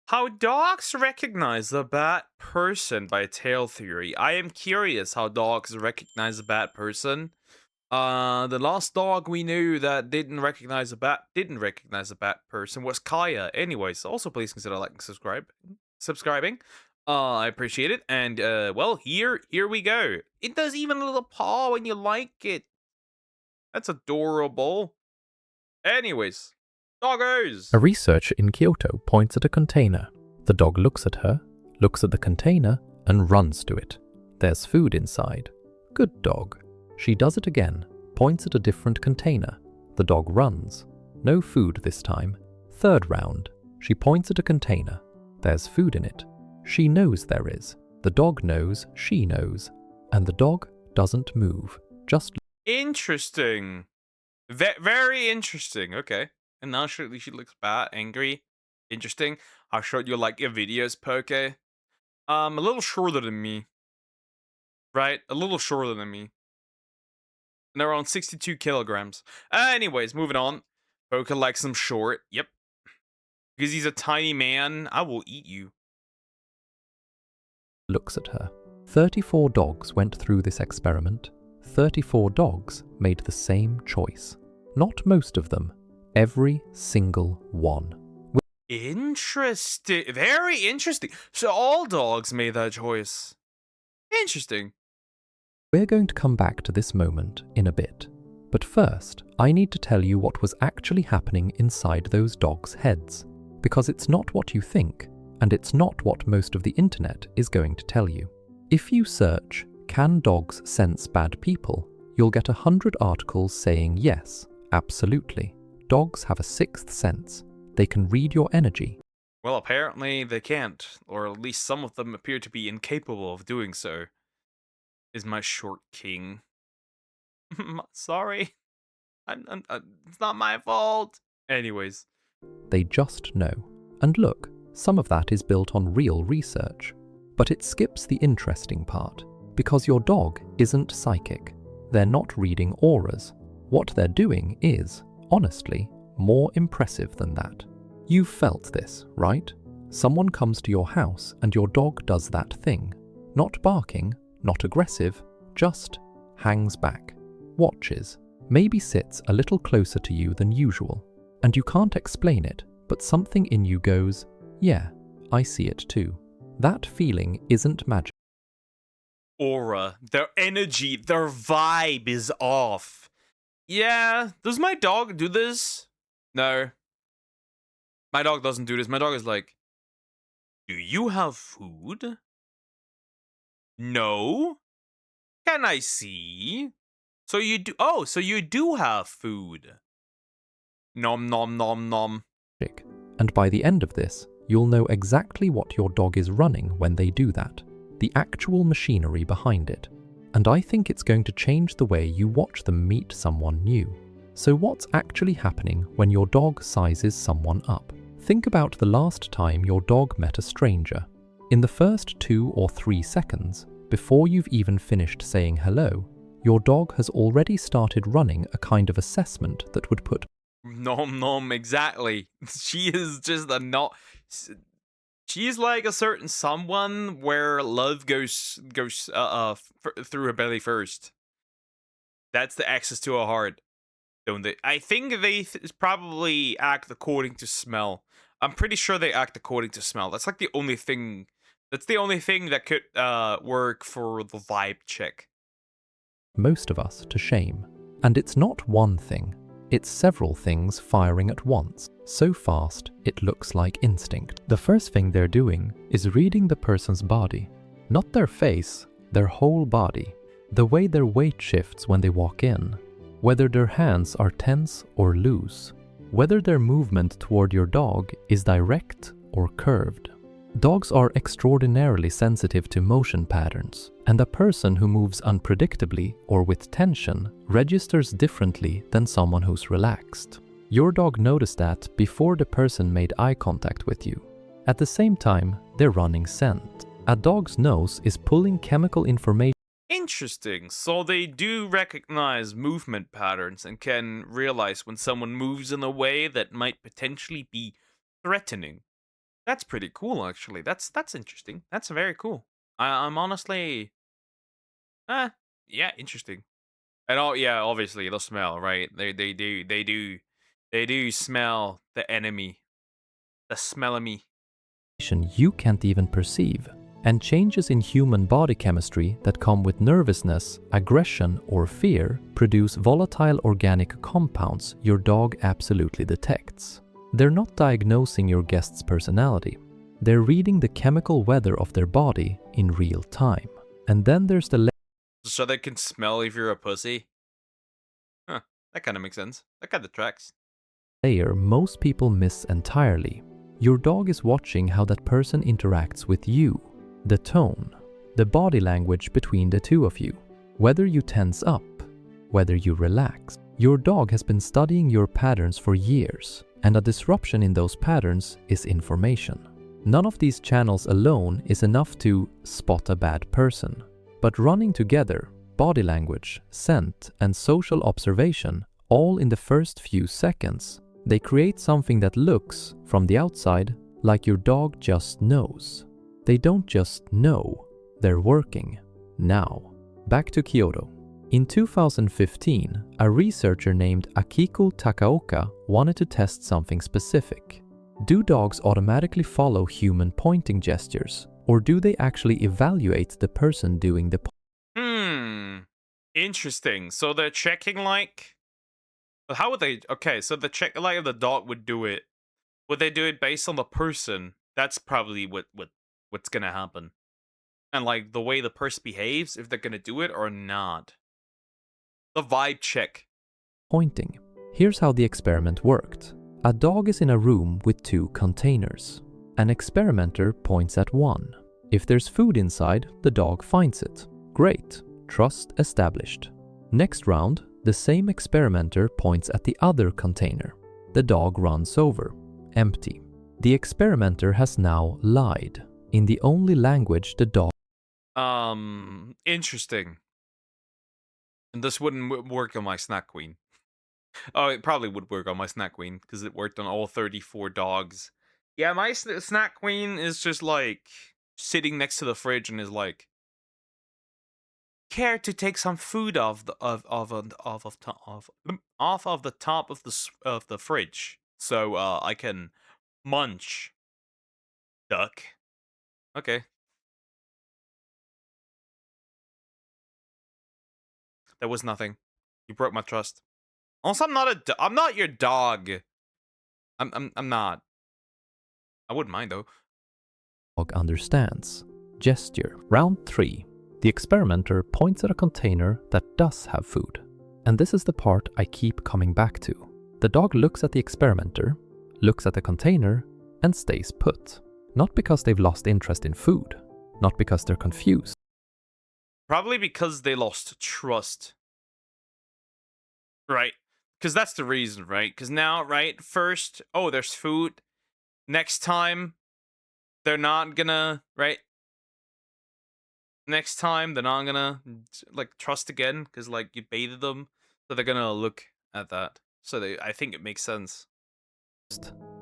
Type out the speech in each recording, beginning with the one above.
How dogs recognize a bad person by tail theory. I am curious how dogs recognize a bad person. The last dog we knew that didn't recognize a bad person was Kaya. Anyways, also please consider liking, subscribing. I appreciate it. And well, here we go. It does even a little paw when you like it. That's adorable. Anyways, doggos. A researcher in Kyoto points at a container. The dog looks at her, looks at the container, and runs to it. There's food inside. Good dog. She does it again, points at a different container. The dog runs. No food this time. Third round. She points at a container. There's food in it. She knows there is. The dog knows she knows. And the dog doesn't move. Just Interesting. Very interesting. Okay. And now she looks bad, angry. Interesting. I showed you like your videos, Poke. A little shorter than me. Right? A little shorter than me. And they're around 62 kilograms. Anyways, moving on. Poke likes them short. Yep. Because he's a tiny man, I will eat you. looks at her. 34 dogs went through this experiment. 34 dogs made the same choice. Not most of them, every single one. Interesting. Very interesting. So all dogs made that choice. Interesting. We're going to come back to this moment in a bit. But first, I need to tell you what was actually happening inside those dogs' heads. Because it's not what you think, and it's not what most of the internet is going to tell you. If you search, "Can dogs sense bad people?" you'll get 100 articles saying yes, absolutely. Dogs have a sixth sense. They can read your energy. Well, apparently they can't, or at least some of them appear to be incapable of doing so. Is my short king. Sorry. It's not my fault. Anyways. They just know. And look, some of that is built on real research. But it skips the interesting part, because your dog isn't psychic. They're not reading auras. What they're doing is, honestly, more impressive than that. You've felt this, right? Someone comes to your house and your dog does that thing. Not barking, not aggressive, just hangs back, watches, maybe sits a little closer to you than usual. And you can't explain it, but something in you goes, yeah, I see it too. That feeling isn't magic. Aura, their energy, their vibe is off. Yeah, does my dog do this? No. My dog doesn't do this. My dog is like, do you have food? No. Can I see? So you do. Oh, so you do have food. Nom nom nom nom. And by the end of this, you'll know exactly what your dog is running when they do that. The actual machinery behind it. And I think it's going to change the way you watch them meet someone new. So what's actually happening when your dog sizes someone up? Think about the last time your dog met a stranger. In the first 2 or 3 seconds, before you've even finished saying hello, your dog has already started running a kind of assessment that would put Nom nom, exactly. She is just a not. She's like a certain someone where love goes through her belly first. That's the access to her heart, don't they? I think they probably act according to smell. I'm pretty sure they act according to smell. That's like the only thing. That's the only thing that could work for the vibe check. most of us to shame. And it's not one thing. It's several things firing at once, so fast it looks like instinct. The first thing they're doing is reading the person's body. Not their face, their whole body. The way their weight shifts when they walk in. Whether their hands are tense or loose. Whether their movement toward your dog is direct or curved. Dogs are extraordinarily sensitive to motion patterns, and a person who moves unpredictably or with tension registers differently than someone who's relaxed. Your dog noticed that before the person made eye contact with you. At the same time, they're running scent. A dog's nose is pulling chemical information. Interesting. So they do recognize movement patterns and can realize when someone moves in a way that might potentially be threatening. That's pretty cool, actually. That's interesting. That's very cool. I'm honestly, eh, yeah, interesting. And oh yeah, obviously the smell, right? They do smell the enemy, the smell of me. You can't even perceive, and changes in human body chemistry that come with nervousness, aggression, or fear produce volatile organic compounds your dog absolutely detects. They're not diagnosing your guest's personality. They're reading the chemical weather of their body in real time. And then there's the So they can smell if you're a pussy. Huh? That kind of makes sense. That kind of tracks. layer most people miss entirely. Your dog is watching how that person interacts with you, the tone, the body language between the two of you, whether you tense up, whether you relax. Your dog has been studying your patterns for years, and a disruption in those patterns is information. None of these channels alone is enough to spot a bad person, but running together, body language, scent, and social observation, all in the first few seconds, they create something that looks, from the outside, like your dog just knows. They don't just know, they're working. Now, back to Kyoto. In 2015, a researcher named Akiko Takaoka wanted to test something specific. Do dogs automatically follow human pointing gestures, or do they actually evaluate the person doing the Interesting. So they're checking like, how would they? Okay, so the check like if the dog would do it. Would they do it based on the person? That's probably what's gonna happen. And like the way the person behaves, if they're gonna do it or not. The vibe check. pointing? Here's how the experiment worked. A dog is in a room with two containers. An experimenter points at one. If there's food inside, the dog finds it. Great, trust established. Next round, the same experimenter points at the other container. The dog runs over. Empty. The experimenter has now lied in the only language the dog Interesting. And this wouldn't work on my snack queen. Oh, it probably would work on my snack queen because it worked on all 34 dogs. Yeah, my snack queen is just like sitting next to the fridge and is like, care to take some food off the off of the top of the fridge so I can munch. Duck. Okay. There was nothing. You broke my trust. Also, I'm not your dog. I'm not. I wouldn't mind though. understands. Gesture. Round 3. The experimenter points at a container that does have food. And this is the part I keep coming back to. The dog looks at the experimenter, looks at the container, and stays put. Not because they've lost interest in food, not because they're confused. Probably because they lost trust. Right. Because that's the reason, right? Because now, right, first, oh, there's food. Next time, they're not gonna, right? Next time, they're not gonna, like, trust again. Because, like, you baited them. So they're gonna look at that. So I think it makes sense.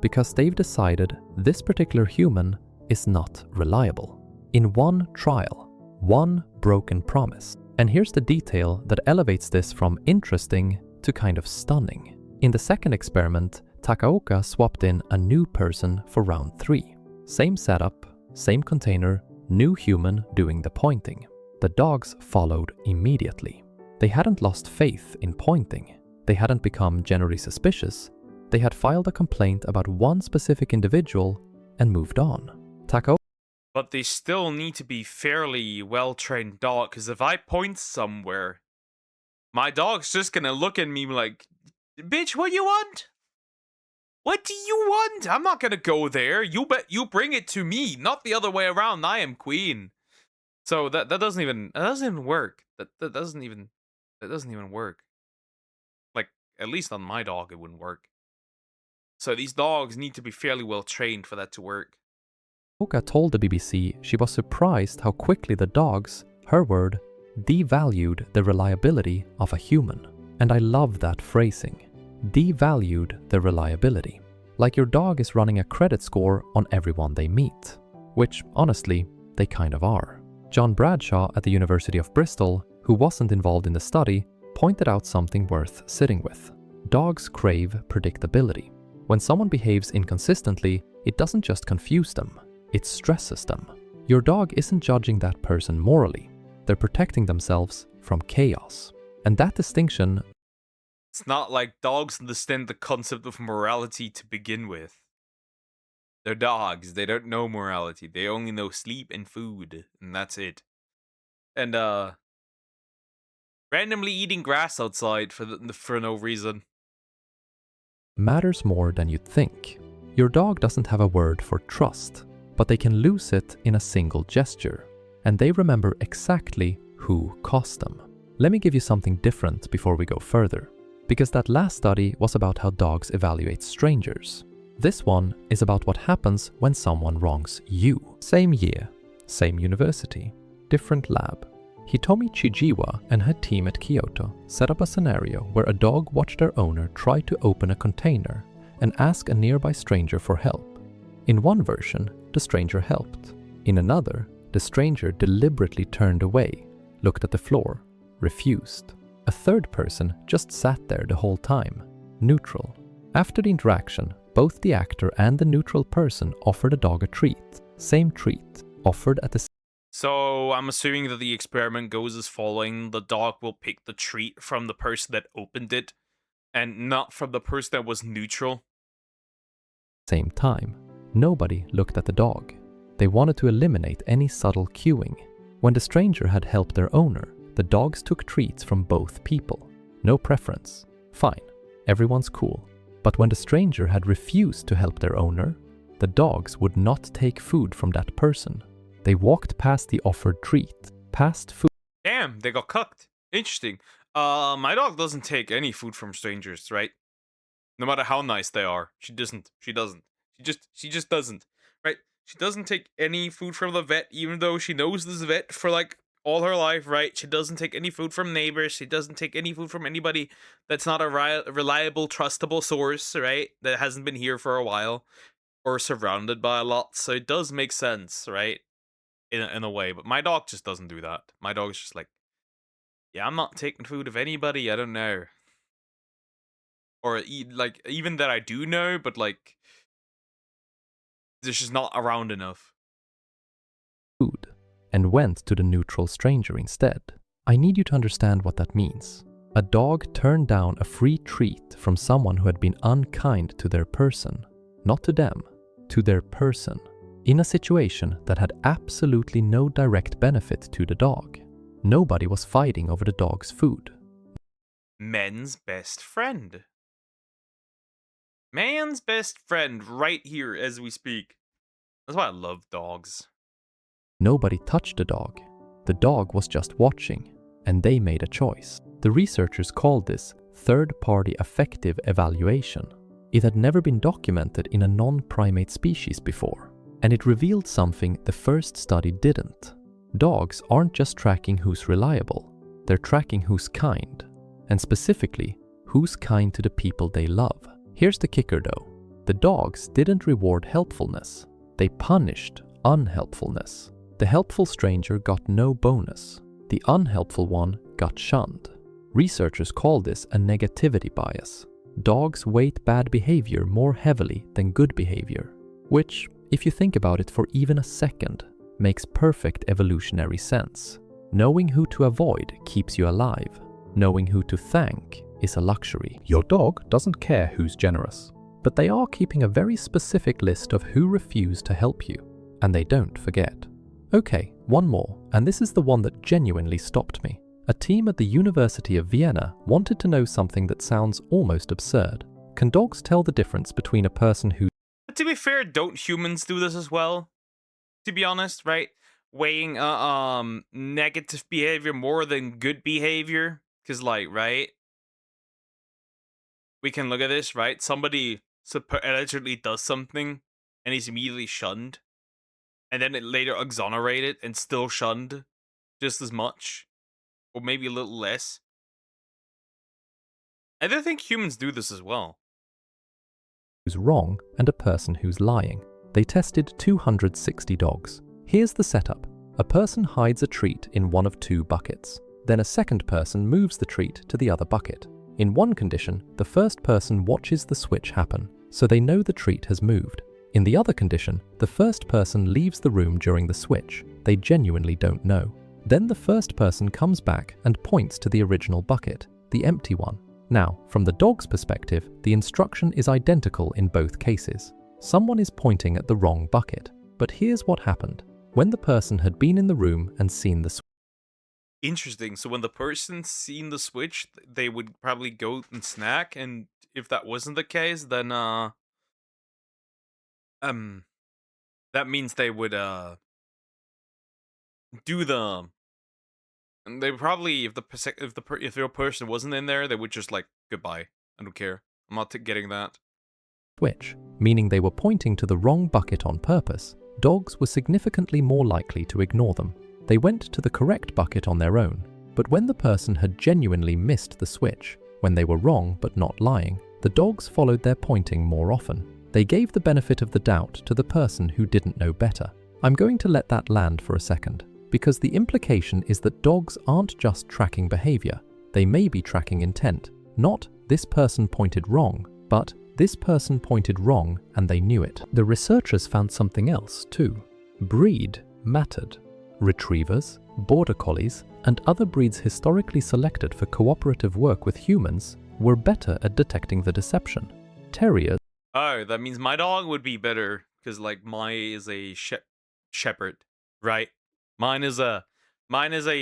Because they've decided this particular human is not reliable. In one trial, one broken promise. And here's the detail that elevates this from interesting to kind of stunning. In the second experiment, Takaoka swapped in a new person for round 3. Same setup, same container, new human doing the pointing. The dogs followed immediately. They hadn't lost faith in pointing. They hadn't become generally suspicious. They had filed a complaint about one specific individual and moved on. Takaoka. But they still need to be fairly well-trained dog, because if I point somewhere, my dog's just gonna look at me like, bitch, what you want? What do you want? I'm not gonna go there. You bring it to me, not the other way around. I am queen. So that doesn't even work. That doesn't even work. Like, at least on my dog it wouldn't work. So these dogs need to be fairly well trained for that to work. Takaoka told the BBC she was surprised how quickly the dogs, her word, devalued the reliability of a human. And I love that phrasing. Devalued the reliability. Like your dog is running a credit score on everyone they meet. Which, honestly, they kind of are. John Bradshaw at the University of Bristol, who wasn't involved in the study, pointed out something worth sitting with. Dogs crave predictability. When someone behaves inconsistently, it doesn't just confuse them, it stresses them. Your dog isn't judging that person morally. They're protecting themselves from chaos. And that distinction... It's not like dogs understand the concept of morality to begin with. They're dogs. They don't know morality. They only know sleep and food, and that's it. And randomly eating grass outside for no reason. matters more than you'd think. Your dog doesn't have a word for trust, but they can lose it in a single gesture, and they remember exactly who cost them. Let me give you something different before we go further, because that last study was about how dogs evaluate strangers. This one is about what happens when someone wrongs you. Same year, same university, different lab. Hitomi Chijiwa and her team at Kyoto set up a scenario where a dog watched their owner try to open a container and ask a nearby stranger for help. In one version, the stranger helped. In another, the stranger deliberately turned away, looked at the floor, refused. A third person just sat there the whole time, neutral. After the interaction, both the actor and the neutral person offered the dog a treat. Same treat, offered at the... So I'm assuming that the experiment goes as following. The dog will pick the treat from the person that opened it, and not from the person that was neutral. same time. Nobody looked at the dog. They wanted to eliminate any subtle cueing. When the stranger had helped their owner, the dogs took treats from both people. No preference. Fine. Everyone's cool. But when the stranger had refused to help their owner, the dogs would not take food from that person. They walked past the offered treat, past food. Damn, they got cucked. Interesting. My dog doesn't take any food from strangers, right? No matter how nice they are. She doesn't. She just doesn't. Right? She doesn't take any food from the vet, even though she knows this vet for like all her life, right? She doesn't take any food from neighbors. She doesn't take any food from anybody that's not a reliable, trustable source, right? That hasn't been here for a while or surrounded by a lot. So it does make sense, right? In a way. But my dog just doesn't do that. My dog's just like, yeah, I'm not taking food of anybody I don't know. Or like even that I do know, but like there's just not around enough. food and went to the neutral stranger instead. I need you to understand what that means. A dog turned down a free treat from someone who had been unkind to their person, not to them, to their person, in a situation that had absolutely no direct benefit to the dog. Nobody was fighting over the dog's food. Men's best friend. Man's best friend right here as we speak. That's why I love dogs. Nobody touched the dog. The dog was just watching, and they made a choice. The researchers called this third-party affective evaluation. It had never been documented in a non-primate species before, and it revealed something the first study didn't. Dogs aren't just tracking who's reliable, they're tracking who's kind, and specifically, who's kind to the people they love. Here's the kicker though. The dogs didn't reward helpfulness, they punished unhelpfulness. The helpful stranger got no bonus. The unhelpful one got shunned. Researchers call this a negativity bias. Dogs weight bad behavior more heavily than good behavior, which, if you think about it for even a second, makes perfect evolutionary sense. Knowing who to avoid keeps you alive. Knowing who to thank is a luxury. Your dog doesn't care who's generous, but they are keeping a very specific list of who refused to help you, and they don't forget. Okay, one more, and this is the one that genuinely stopped me. A team at the University of Vienna wanted to know something that sounds almost absurd. Can dogs tell the difference between a person who... But to be fair, don't humans do this as well? To be honest, right? Weighing negative behavior more than good behavior. Cause like, right? We can look at this, right? Somebody allegedly does something and he's immediately shunned. And then it later exonerated and still shunned just as much. Or maybe a little less. I don't think humans do this as well. who's wrong and a person who's lying. They tested 260 dogs. Here's the setup. A person hides a treat in one of two buckets. Then a second person moves the treat to the other bucket. In one condition, the first person watches the switch happen, so they know the treat has moved. In the other condition, the first person leaves the room during the switch. They genuinely don't know. Then the first person comes back and points to the original bucket, the empty one. Now, from the dog's perspective, the instruction is identical in both cases. Someone is pointing at the wrong bucket. But here's what happened. When the person had been in the room and seen the switch. Interesting. So when the person seen the switch, they would probably go and snack, and if that wasn't the case, then um that means they would do the and they probably if the real person wasn't in there, they would just like goodbye. I don't care. I'm not getting that. Switch, meaning they were pointing to the wrong bucket on purpose, dogs were significantly more likely to ignore them. They went to the correct bucket on their own, but when the person had genuinely missed the switch, when they were wrong but not lying, the dogs followed their pointing more often. They gave the benefit of the doubt to the person who didn't know better. I'm going to let that land for a second, because the implication is that dogs aren't just tracking behavior, they may be tracking intent. Not this person pointed wrong, but this person pointed wrong and they knew it. The researchers found something else too. Breed mattered. Retrievers, border collies, and other breeds historically selected for cooperative work with humans were better at detecting the deception. Terriers. Oh, that means my dog would be better because like mine is a shepherd, right? Mine is a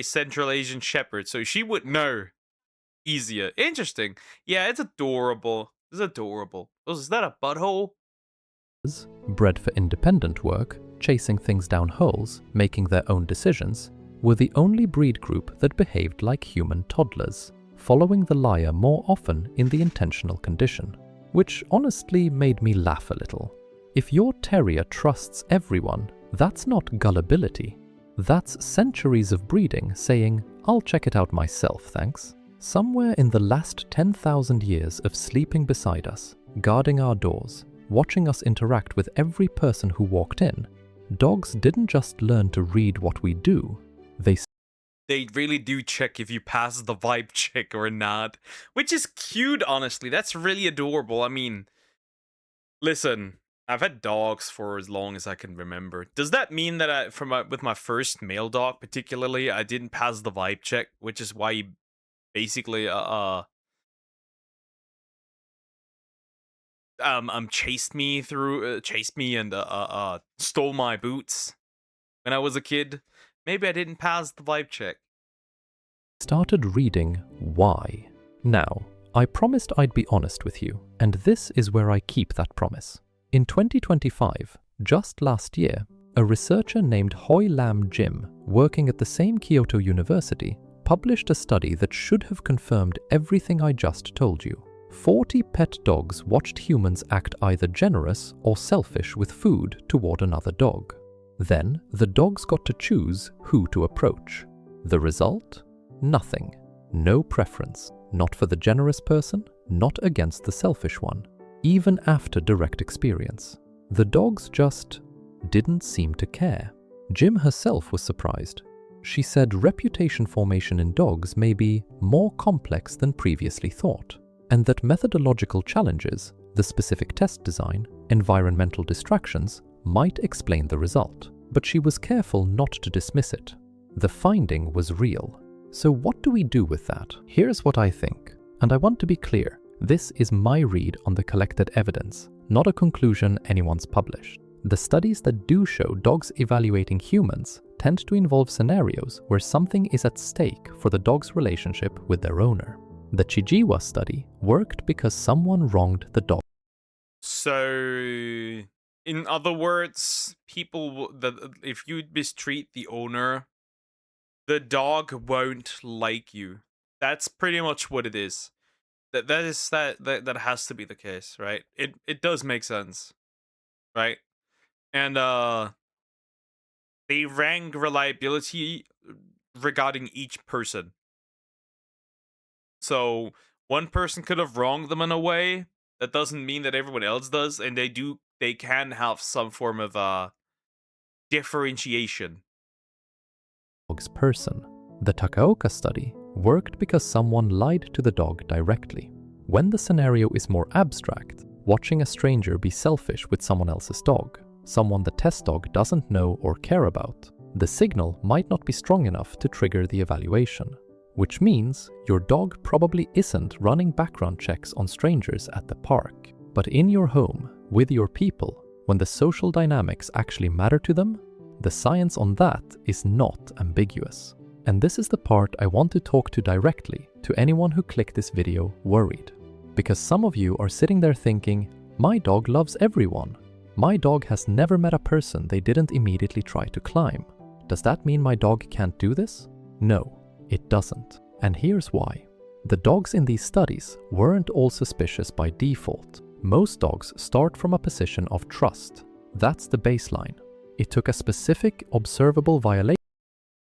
Central Asian shepherd, so she would know easier. Interesting. Yeah, it's adorable. It's adorable. Oh, is that a butthole? Bred for independent work, chasing things down holes, making their own decisions, were the only breed group that behaved like human toddlers, following the liar more often in the intentional condition, which honestly made me laugh a little. If your terrier trusts everyone, that's not gullibility. That's centuries of breeding saying, "I'll check it out myself, thanks." Somewhere in the last 10,000 years of sleeping beside us, guarding our doors, watching us interact with every person who walked in, dogs didn't just learn to read what we do, they really do check if you pass the vibe check or not, which is cute, honestly. That's really adorable. I mean, listen, I've had dogs for as long as I can remember. Does that mean that with my first male dog particularly, I didn't pass the vibe check, which is why he basically chased me and stole my boots when I was a kid? Maybe I didn't pass the vibe check. started reading why. Now, I promised I'd be honest with you, and this is where I keep that promise. In 2025, just last year, a researcher named Hoi Lam Jim, working at the same Kyoto University, published a study that should have confirmed everything I just told you. 40 pet dogs watched humans act either generous or selfish with food toward another dog. Then, the dogs got to choose who to approach. The result? Nothing. No preference. Not for the generous person, not against the selfish one. Even after direct experience. The dogs just didn't seem to care. Jim herself was surprised. She said reputation formation in dogs may be more complex than previously thought, and that methodological challenges, the specific test design, environmental distractions, might explain the result. But she was careful not to dismiss it. The finding was real. So what do we do with that? Here's what I think, and I want to be clear. This is my read on the collected evidence, not a conclusion anyone's published. The studies that do show dogs evaluating humans tend to involve scenarios where something is at stake for the dog's relationship with their owner. The Chijiwa study worked because someone wronged the dog. So, in other words, if you mistreat the owner, the dog won't like you. That's pretty much what it is. That has to be the case, right? It does make sense, right? And they rank reliability regarding each person. So one person could have wronged them in a way, That doesn't mean that everyone else does, and they can have some form of differentiation. Dog's person. The Takaoka study worked because someone lied to the dog directly. When the scenario is more abstract, watching a stranger be selfish with someone else's dog, someone the test dog doesn't know or care about, the signal might not be strong enough to trigger the evaluation. Which means your dog probably isn't running background checks on strangers at the park. But in your home, with your people, when the social dynamics actually matter to them, the science on that is not ambiguous. And this is the part I want to talk to directly to anyone who clicked this video worried. Because some of you are sitting there thinking, my dog loves everyone. My dog has never met a person they didn't immediately try to climb. Does that mean my dog can't do this? No, it doesn't. And here's why. The dogs in these studies weren't all suspicious by default. Most dogs start from a position of trust. That's the baseline. It took a specific observable violation.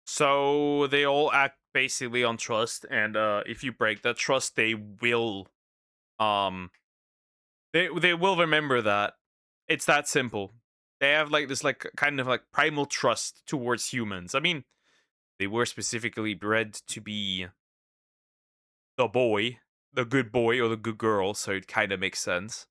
So they all act basically on trust, and if you break that trust, um they will remember that. It's that simple. They have like this like kind of like primal trust towards humans. I mean, they were specifically bred to be the boy, the good boy or the good girl, so it kind of makes sense.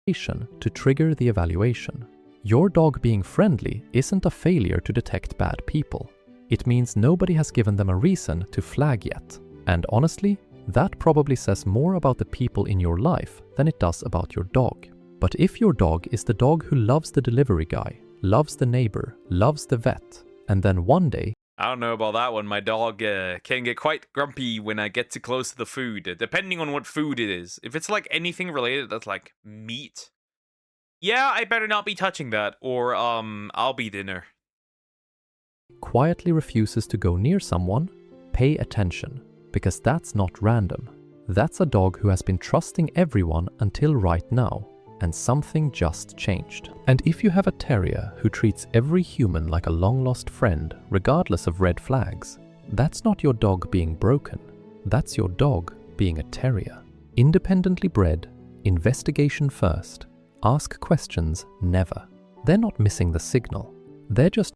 To trigger the evaluation. Your dog being friendly isn't a failure to detect bad people. It means nobody has given them a reason to flag yet. And honestly, that probably says more about the people in your life than it does about your dog. But if your dog is the dog who loves the delivery guy, loves the neighbor, loves the vet, and then one day, I don't know about that one. My dog can get quite grumpy when I get too close to the food, depending on what food it is. If it's like anything related that's like meat, yeah, I better not be touching that, or I'll be dinner. quietly refuses to go near someone, pay attention, because that's not random. That's a dog who has been trusting everyone until right now, and something just changed. And if you have a terrier who treats every human like a long-lost friend, regardless of red flags, that's not your dog being broken. That's your dog being a terrier. Independently bred, investigation first, ask questions never. They're not missing the signal. They're just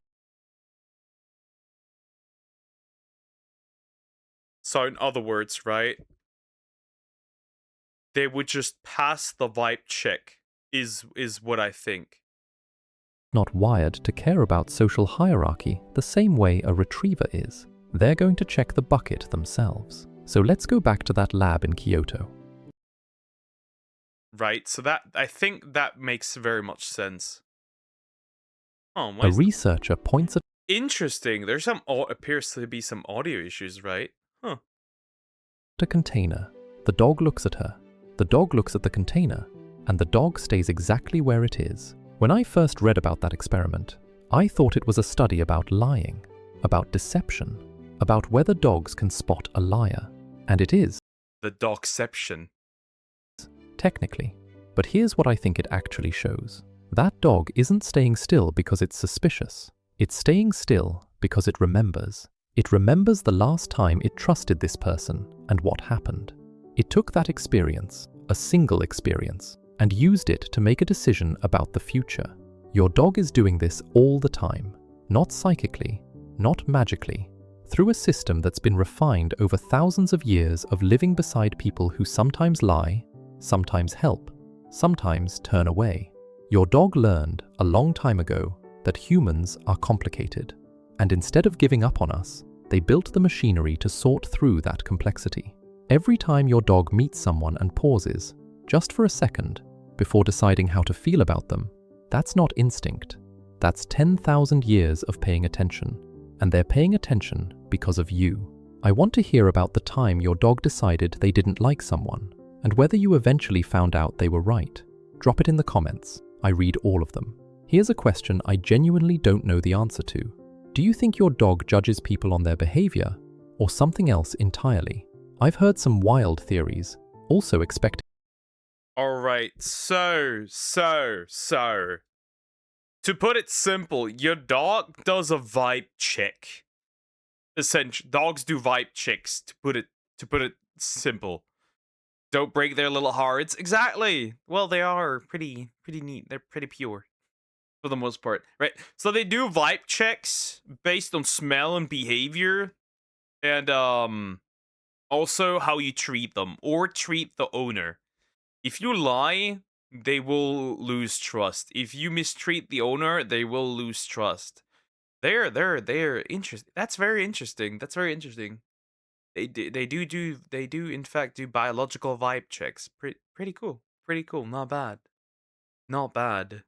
So in other words, right, they would just pass the vibe check. Is what I think. not wired to care about social hierarchy the same way a retriever is. They're going to check the bucket themselves. So let's go back to that lab in Kyoto. Right, so that I think that makes very much sense. Oh, A researcher points at interesting. There's some appears to be some audio issues, right? Huh. a container. The dog looks at her. The dog looks at the container. And the dog stays exactly where it is. When I first read about that experiment, I thought it was a study about lying, about deception, about whether dogs can spot a liar. And it is. The dogception. Technically. But here's what I think it actually shows. That dog isn't staying still because it's suspicious. It's staying still because it remembers. It remembers the last time it trusted this person and what happened. It took that experience, a single experience, and used it to make a decision about the future. Your dog is doing this all the time, not psychically, not magically, through a system that's been refined over thousands of years of living beside people who sometimes lie, sometimes help, sometimes turn away. Your dog learned a long time ago that humans are complicated, and instead of giving up on us, they built the machinery to sort through that complexity. Every time your dog meets someone and pauses, just for a second, before deciding how to feel about them, that's not instinct. That's 10,000 years of paying attention, and they're paying attention because of you. I want to hear about the time your dog decided they didn't like someone, and whether you eventually found out they were right. Drop it in the comments. I read all of them. Here's a question I genuinely don't know the answer to. Do you think your dog judges people on their behavior, or something else entirely? I've heard some wild theories, also expecting. Alright, so. To put it simple, your dog does a vibe check. Essentially, dogs do vibe checks, to put it simple. Don't break their little hearts. Exactly. Well, they are pretty neat. They're pretty pure for the most part, right? So they do vibe checks based on smell and behavior, and also how you treat them or treat the owner. If you lie, they will lose trust. If you mistreat the owner, they will lose trust. They're interesting. That's very interesting. That's very interesting. They do in fact do biological vibe checks. Pretty cool. Pretty cool. Not bad. Not bad.